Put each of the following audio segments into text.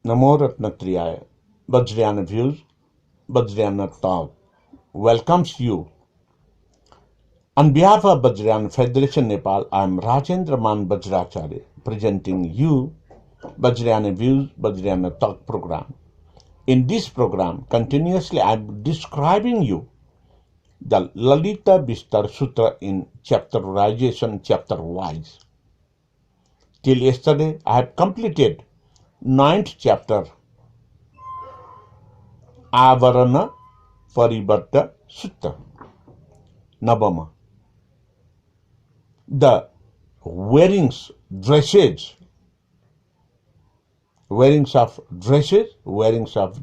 Namo Ratnatriyaya, Vajrayana Views, Vajrayana Talk welcomes you. On behalf of Vajrayana Federation Nepal, I am Rajendra Man Vajracharya, presenting you Vajrayana Views, Vajrayana Talk program. In this program, continuously I am describing you the Lalita Bistar Sutra in chapterization, chapter-wise. Till yesterday, I have completed 9th chapter, Avarana Parivarta Sutta, Navama. The wearings of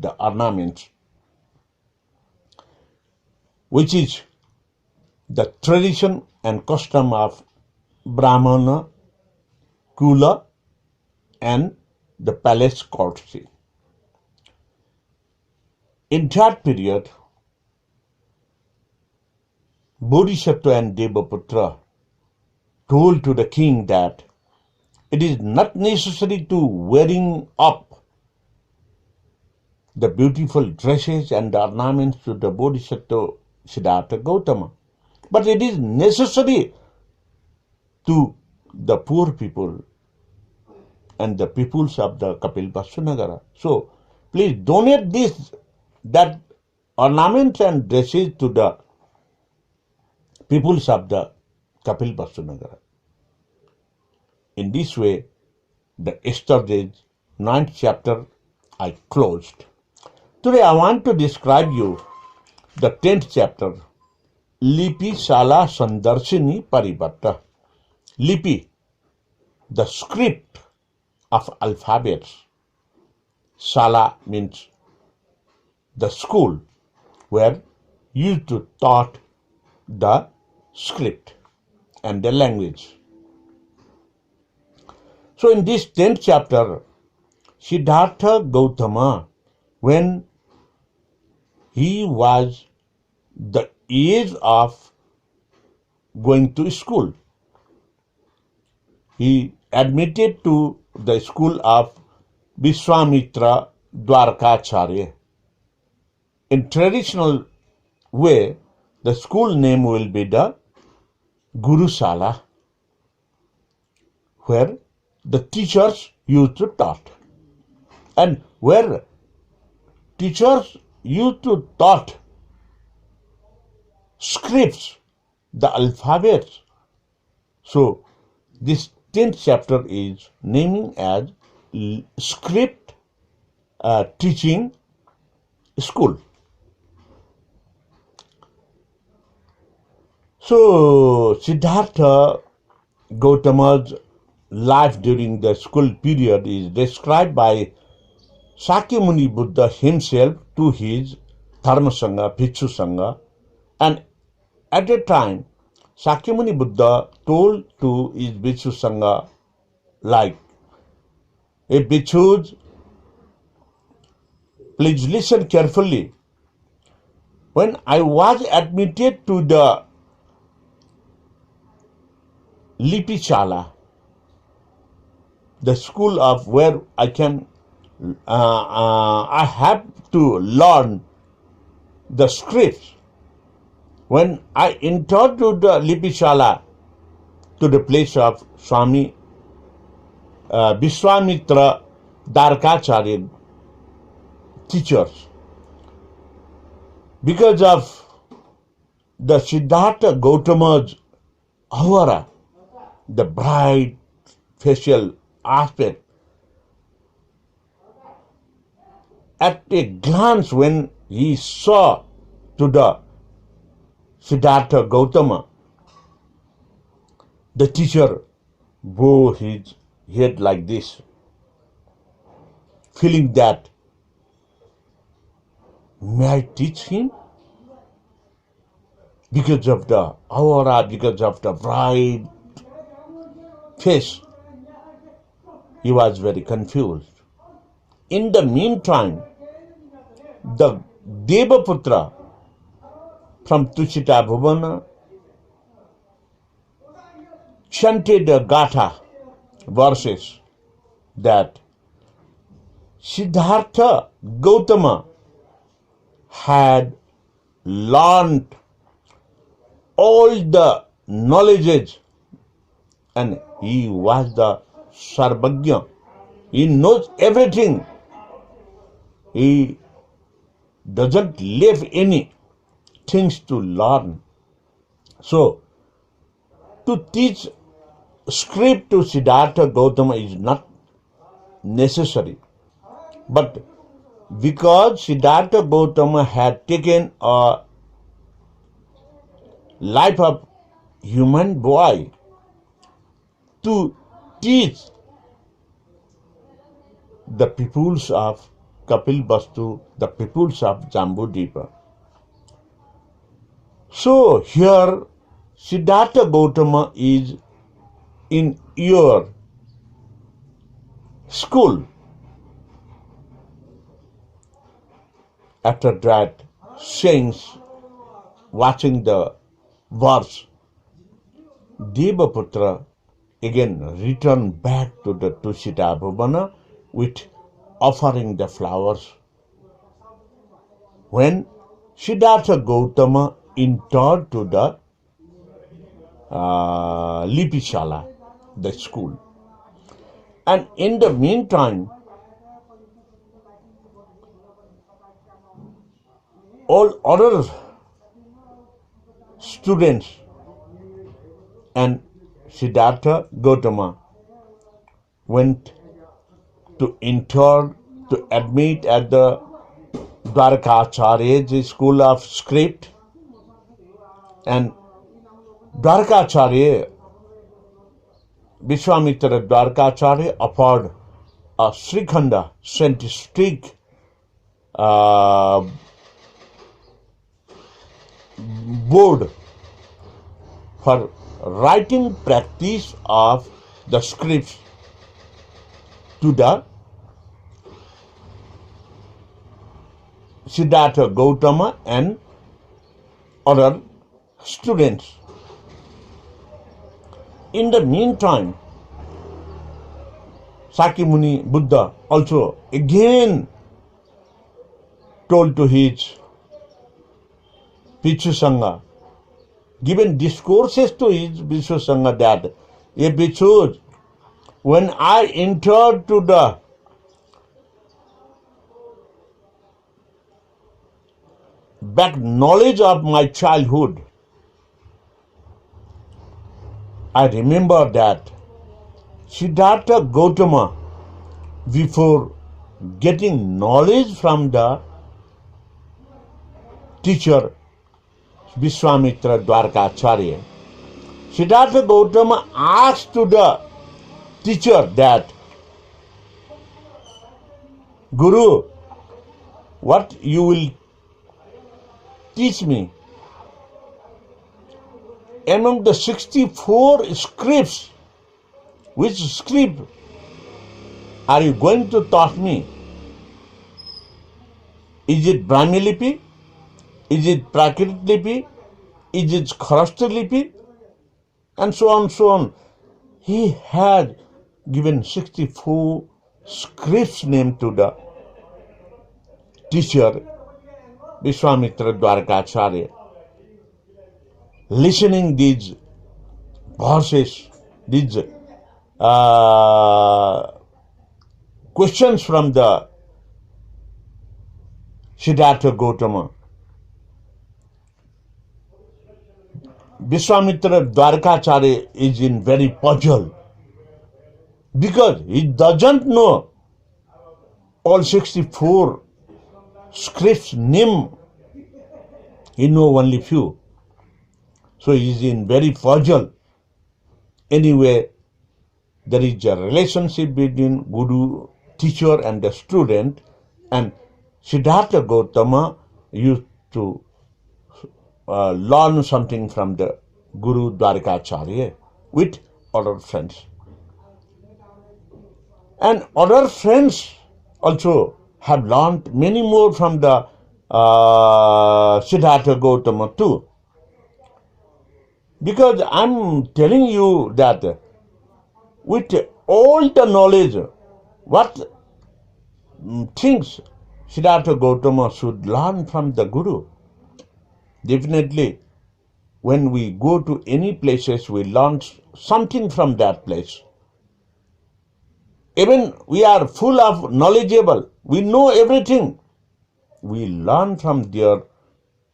the ornaments, which is the tradition and custom of Brahmana, Kula, and the palace courtesy. In that period, Bodhisattva and Devaputra told to the king that it is not necessary to wearing up the beautiful dresses and the ornaments to the Bodhisattva Siddhartha Gautama, but it is necessary to the poor people and the peoples of the Kapilvastu Nagara. So please donate that ornaments and dresses to the peoples of the Kapilvastu Nagara. In this way, the yesterday's 9th chapter I closed. Today I want to describe you the 10th chapter, Lipi Sala Sandarshini Parivarta. Lipi, the script of alphabets. Sala means the school where you to taught the script and the language. So in this 10th chapter, Siddhartha Gautama, when he was the age of going to school, he admitted to the school of Vishwamitra Dwarkacharya. In traditional way, the school name will be the Gurusala, where the teachers used to taught, and where teachers used to taught scripts, the alphabets. So this 10th chapter is naming as script teaching school. So Siddhartha Gautama's life during the school period is described by Sakyamuni Buddha himself to his Dharma Sangha, Bhikshu Sangha, and at a time Sakyamuni Buddha told to his Bhikshu Sangha like, "Hey Bhikshus, please listen carefully. When I was admitted to the Lipichala, the school of where I have to learn the scripts. When I entered to the Lipichala, to the place of Swami Vishwamitra Dwarkacharya teachers, because of the Siddhartha Gautama's aura, the bright facial aspect, at a glance when he saw to the Siddhartha Gautama, the teacher bowed his head like this, feeling that, may I teach him? Because of the aura, because of the bright face, he was very confused. In the meantime, the Devaputra from Tushita Bhuvana chanted the Gatha verses that Siddhartha Gautama had learned all the knowledges and he was the Sarvagya. He knows everything. He doesn't leave any things to learn. So, to teach script to Siddhartha Gautama is not necessary. But because Siddhartha Gautama had taken a life of human boy to teach the peoples of Kapilvastu, the peoples of Jambudvipa. So here Siddhartha Gautama is in your school. After that, saints watching the verse, Devaputra again returned back to the Tushita Bhavana with offering the flowers. When Siddhartha Gautama entered to the Lipishala, the school, and in the meantime, all other students and Siddhartha Gautama went to enter to admit at the Dwarkacharya's school of script, and Dwarkacharya, Vishwamitra Dwarkacharya offered a Srikhanda scientific board for writing practice of the scripts to the Siddhartha Gautama and other students. In the meantime, Sakyamuni Buddha also again told to his Bhikshu Sangha, given discourses to his Bhikshu Sangha that, ye Bhikshus, when I entered to the back knowledge of my childhood, I remember that Siddhartha Gautama, before getting knowledge from the teacher Vishwamitra Dwarkacharya, Siddhartha Gautama asked to the teacher that, Guru, what you will teach me? Among the 64 scripts, which script are you going to teach me? Is it Brahmi Lipi? Is it Prakrit Lipi? Is it Kharashtra Lipi? And so on, so on. He had given 64 scripts name to the teacher Vishwamitra Dwarkacharya. Listening these verses, these questions from the Siddhartha Gautama, Vishwamitra Dwarkacharya is in very puzzle because he doesn't know all 64 scripts name. He know only few. So he is in very puzzle. Anyway, there is a relationship between guru, teacher and the student, and Siddhartha Gautama used to learn something from the Guru Dwarkacharya with other friends. And other friends also have learned many more from the Siddhartha Gautama too. Because I'm telling you that with all the knowledge, what things Siddhartha Gautama should learn from the Guru. Definitely, when we go to any places, we learn something from that place. Even we are full of knowledgeable, we know everything. We learn from there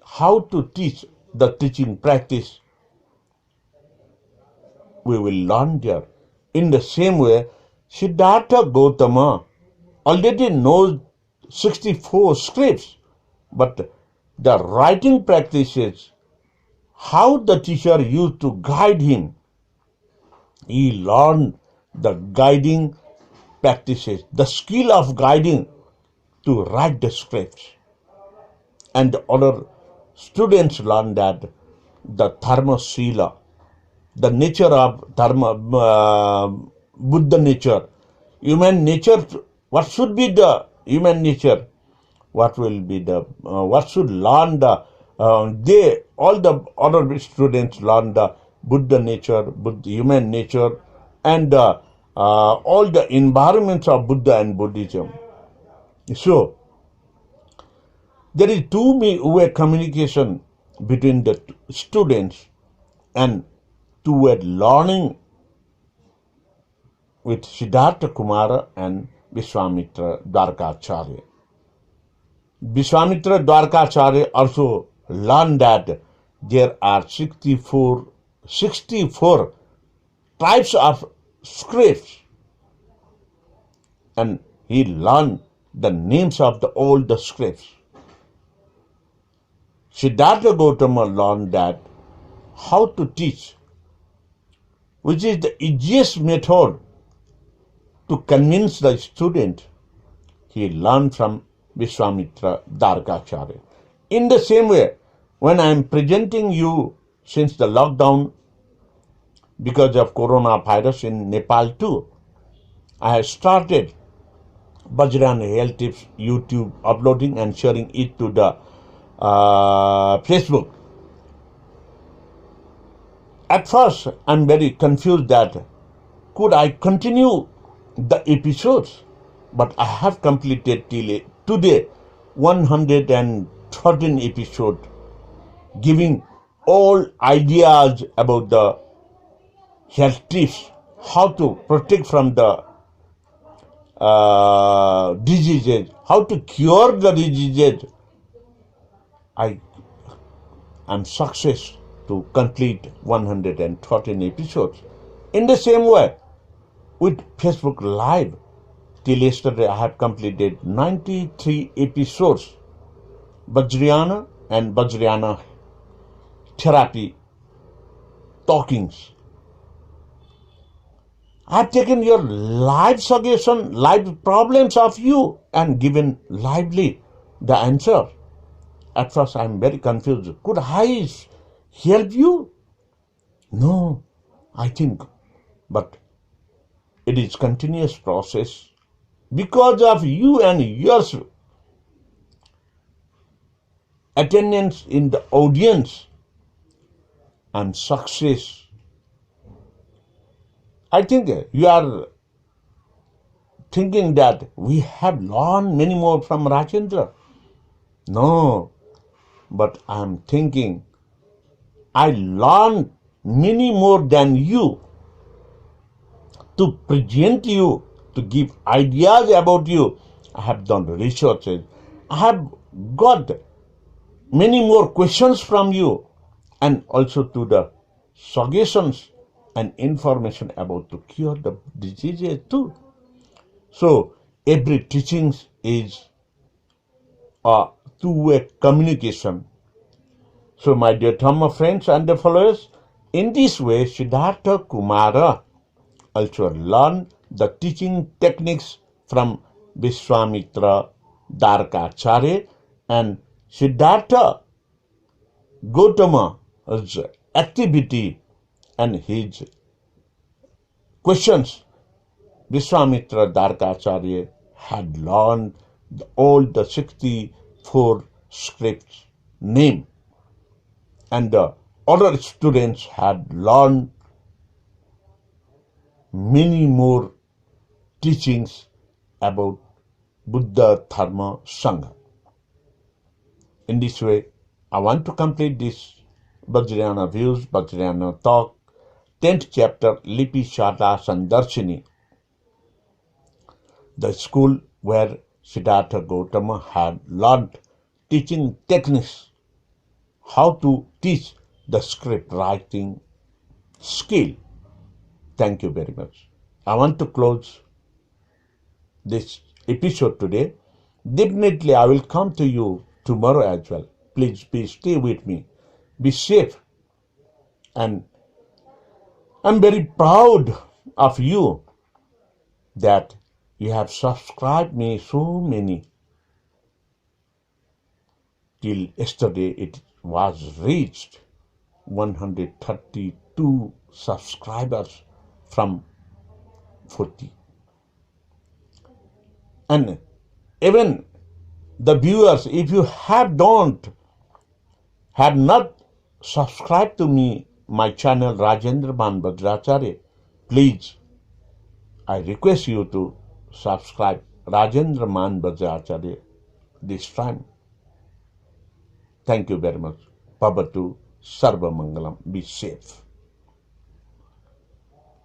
how to teach the teaching practice. We will learn there. In the same way, Siddhartha Gautama already knows 64 scripts, but the writing practices, how the teacher used to guide him, he learned the guiding practices, the skill of guiding to write the scripts. And other students learn that the dharma sila, the nature of dharma, Buddha nature, human nature, what should be the human nature, what will be the, what should learn the, all the other students learn the Buddha nature, human nature, and all the environments of Buddha and Buddhism. So, there is two-way communication between the students and toward learning with Siddhartha Kumara and Vishwamitra Dwarkacharya. Vishwamitra Dwarkacharya also learned that there are 64 types of scripts, and he learned the names of all the scripts. Siddhartha Gautama learned that how to teach, which is the easiest method to convince the student. He learned from Vishwamitra Dwarkacharya. In the same way, when I am presenting you since the lockdown because of coronavirus in Nepal too, I have started Vajrayana Health Tips YouTube, uploading and sharing it to the Facebook. At first, I'm very confused that could I continue the episodes, but I have completed till today 113 episodes, giving all ideas about the health tips, how to protect from the diseases, how to cure the diseases. I am success to complete 113 episodes. In the same way, with Facebook Live, till yesterday I have completed 93 episodes, Vajrayana and Vajrayana therapy talkings. I have taken your live suggestion, live problems of you and given lively the answer. At first I am very confused. Could I help you? No, I think. But it is continuous process. Because of you and your attendance in the audience and success, I think you are thinking that we have learned many more from Rajendra. No, but I am thinking I learned many more than you to present you, to give ideas about you. I have done researches. I have got many more questions from you, and also to the suggestions and information about to cure the diseases too. So every teaching is a two-way communication. So my dear Dhamma friends and the followers, in this way Siddhartha Kumara also learned the teaching techniques from Vishwamitra Dwarkacharya, and Siddhartha Gautama's activity and his questions, Vishwamitra Dwarkacharya had learned all the 64 scripts name, and the other students had learned many more teachings about Buddha Dharma Sangha. In this way, I want to complete this Vajrayana Views, Vajrayana Talk, 10th chapter, Lipi Shata Sandarshini, the school where Siddhartha Gautama had learned teaching techniques, how to teach the script writing skill. Thank you very much. I want to close this episode today. Definitely, I will come to you tomorrow as well. Please stay with me. Be safe. And I'm very proud of you that you have subscribed me so many. Till yesterday, it was reached 132 subscribers from 40. And even the viewers, if you have not subscribed to me, my channel Rajendra Man Bajracharya, please, I request you to subscribe Rajendra Man Bajracharya this time. Thank you very much. Pabatu Sarva Mangalam. Be safe.